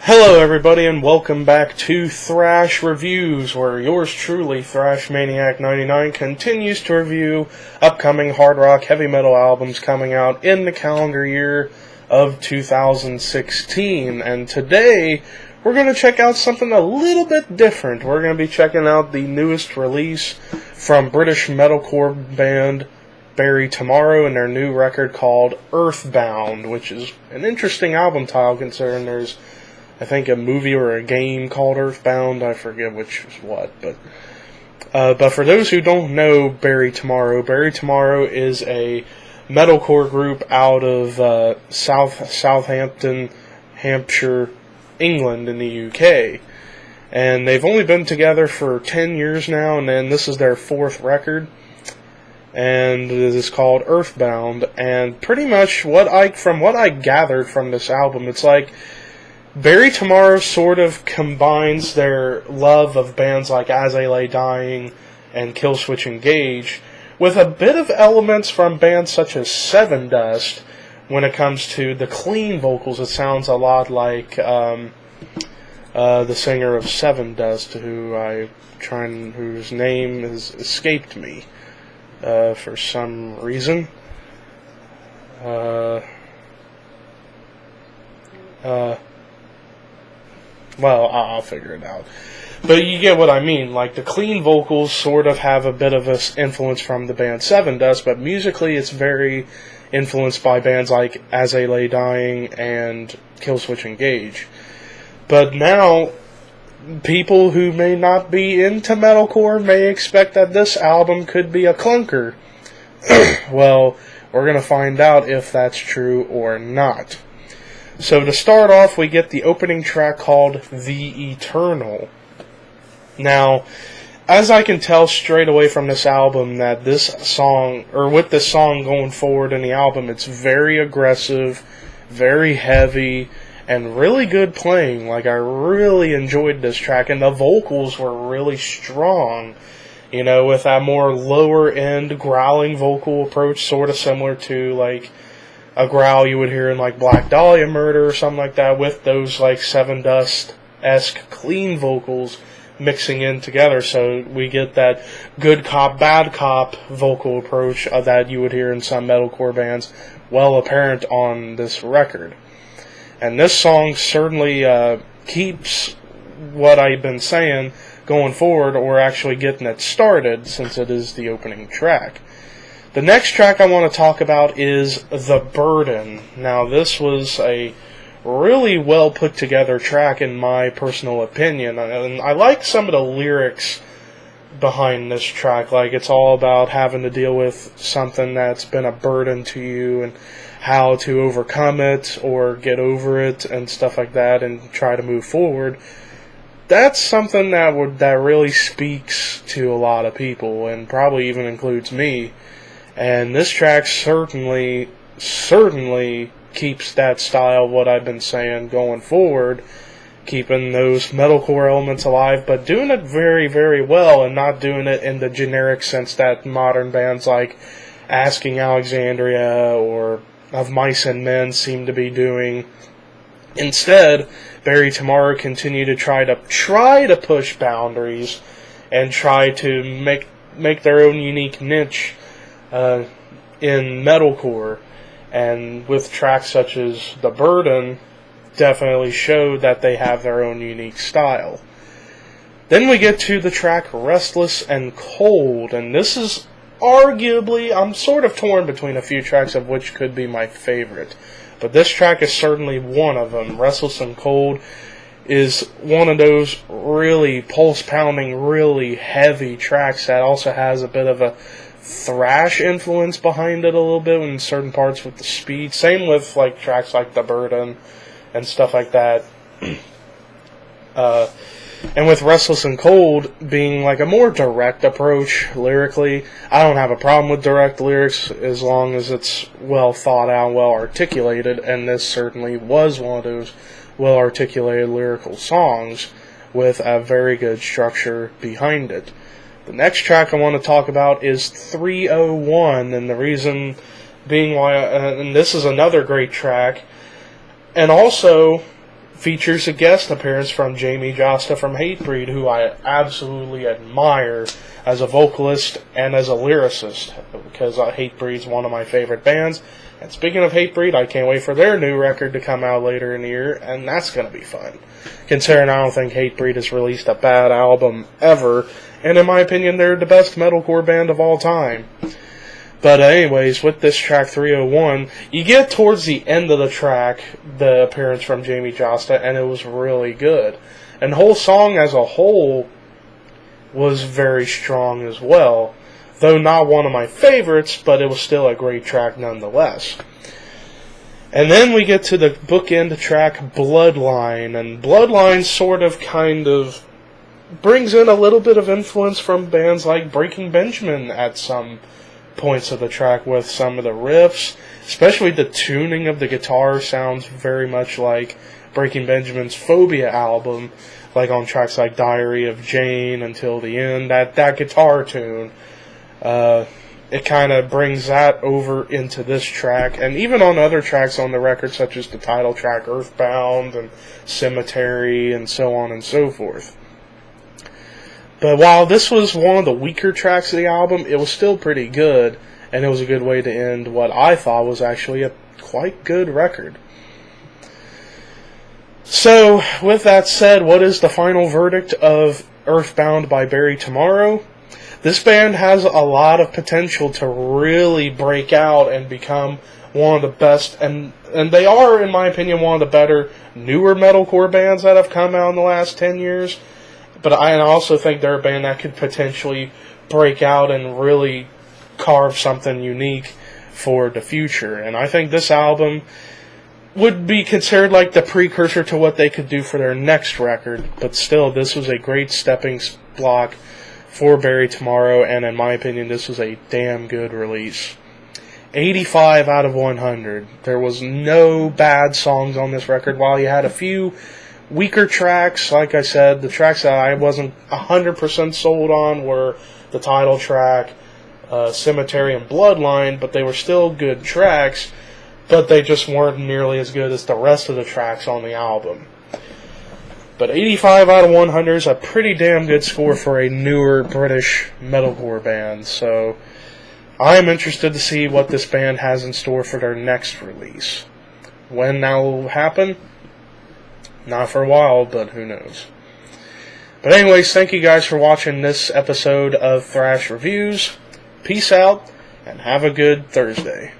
Hello everybody and welcome back to Thrash Reviews, where yours truly, Thrash Maniac 99, continues to review upcoming hard rock heavy metal albums coming out in the calendar year of 2016. And today, we're going to check out something a little bit different. We're going to be checking out the newest release from British metalcore band Bury Tomorrow and their new record called EARTHBOUND, which is an interesting album title considering there's I think a movie or a game called EARTHBOUND. I forget which is what, but for those who don't know Bury Tomorrow is a metalcore group out of Southampton, Hampshire, England in the UK, and they've only been together for 10 years now, and then this is their fourth record, and it is called EARTHBOUND. And pretty much from what I gathered from this album, it's like Bury Tomorrow sort of combines their love of bands like As I Lay Dying and Killswitch Engage with a bit of elements from bands such as Sevendust. When it comes to the clean vocals, it sounds a lot like the singer of Sevendust, whose name has escaped me for some reason. Well, I'll figure it out. But you get what I mean. Like, the clean vocals sort of have a bit of an influence from the band Sevendust, but musically it's very influenced by bands like As I Lay Dying and Killswitch Engage. But now, people who may not be into metalcore may expect that this album could be a clunker. Well, we're going to find out if that's true or not. So to start off, we get the opening track called The Eternal. Now, as I can tell straight away from this album, that this song, or with this song going forward in the album, it's very aggressive, very heavy, and really good playing. Like, I really enjoyed this track, and the vocals were really strong. You know, with that more lower end growling vocal approach, sort of similar to, like, a growl you would hear in like Black Dahlia Murder or something like that, with those like Sevendust-esque clean vocals mixing in together. So we get that good cop, bad cop vocal approach that you would hear in some metalcore bands, well apparent on this record. And this song certainly keeps what I've been saying going forward, or actually getting it started, since it is the opening track. The next track I want to talk about is The Burden. Now, this was a really well put together track in my personal opinion, and I like some of the lyrics behind this track. Like, it's all about having to deal with something that's been a burden to you and how to overcome it or get over it and stuff like that and try to move forward. That's something that really speaks to a lot of people, and probably even includes me. And this track certainly keeps that style, what I've been saying, going forward, keeping those metalcore elements alive, but doing it very, very well, and not doing it in the generic sense that modern bands like Asking Alexandria or Of Mice and Men seem to be doing. Instead, Bury Tomorrow continue to try to push boundaries and try to make their own unique niche in metalcore, and with tracks such as The Burden definitely show that they have their own unique style. Then we get to the track Restless and Cold, and this is arguably, I'm sort of torn between a few tracks of which could be my favorite, but this track is certainly one of them. Restless and Cold is one of those really pulse-pounding, really heavy tracks that also has a bit of a thrash influence behind it a little bit in certain parts with the speed. Same with like tracks like The Burden and stuff like that. And with Restless and Cold being like a more direct approach lyrically, I don't have a problem with direct lyrics as long as it's well thought out, well articulated, and this certainly was one of those well articulated lyrical songs with a very good structure behind it. The next track I want to talk about is 301, and the reason being why, and this is another great track, and also features a guest appearance from Jamie Josta from Hatebreed, who I absolutely admire as a vocalist and as a lyricist, because Hatebreed's one of my favorite bands. And speaking of Hatebreed, I can't wait for their new record to come out later in the year, and that's going to be fun. Considering I don't think Hatebreed has released a bad album ever, and in my opinion, they're the best metalcore band of all time. But anyways, with this track 301, you get towards the end of the track, the appearance from Jamie Josta, and it was really good. And the whole song as a whole was very strong as well. Though not one of my favorites, but it was still a great track nonetheless. And then we get to the bookend track, Bloodline. And Bloodline sort of kind of brings in a little bit of influence from bands like Breaking Benjamin at some points of the track with some of the riffs, especially the tuning of the guitar sounds very much like Breaking Benjamin's Phobia album, like on tracks like Diary of Jane, Until the End, that guitar tune, it kind of brings that over into this track, and even on other tracks on the record, such as the title track Earthbound and Cemetery and so on and so forth. But while this was one of the weaker tracks of the album, it was still pretty good, and it was a good way to end what I thought was actually a quite good record. So, with that said, what is the final verdict of Earthbound by Bury Tomorrow? This band has a lot of potential to really break out and become one of the best, and they are, in my opinion, one of the better, newer metalcore bands that have come out in the last 10 years. But I also think they're a band that could potentially break out and really carve something unique for the future. And I think this album would be considered like the precursor to what they could do for their next record. But still, this was a great stepping block for Bury Tomorrow, and in my opinion, this was a damn good release. 85 out of 100. There was no bad songs on this record. While you had a few weaker tracks, like I said, the tracks that I wasn't 100% sold on were the title track, Cemetery, and Bloodline, but they were still good tracks, but they just weren't nearly as good as the rest of the tracks on the album. But 85 out of 100 is a pretty damn good score for a newer British metalcore band, so I'm interested to see what this band has in store for their next release. When that will happen? Not for a while, but who knows. But anyways, thank you guys for watching this episode of Thrash Reviews. Peace out, and have a good Thursday.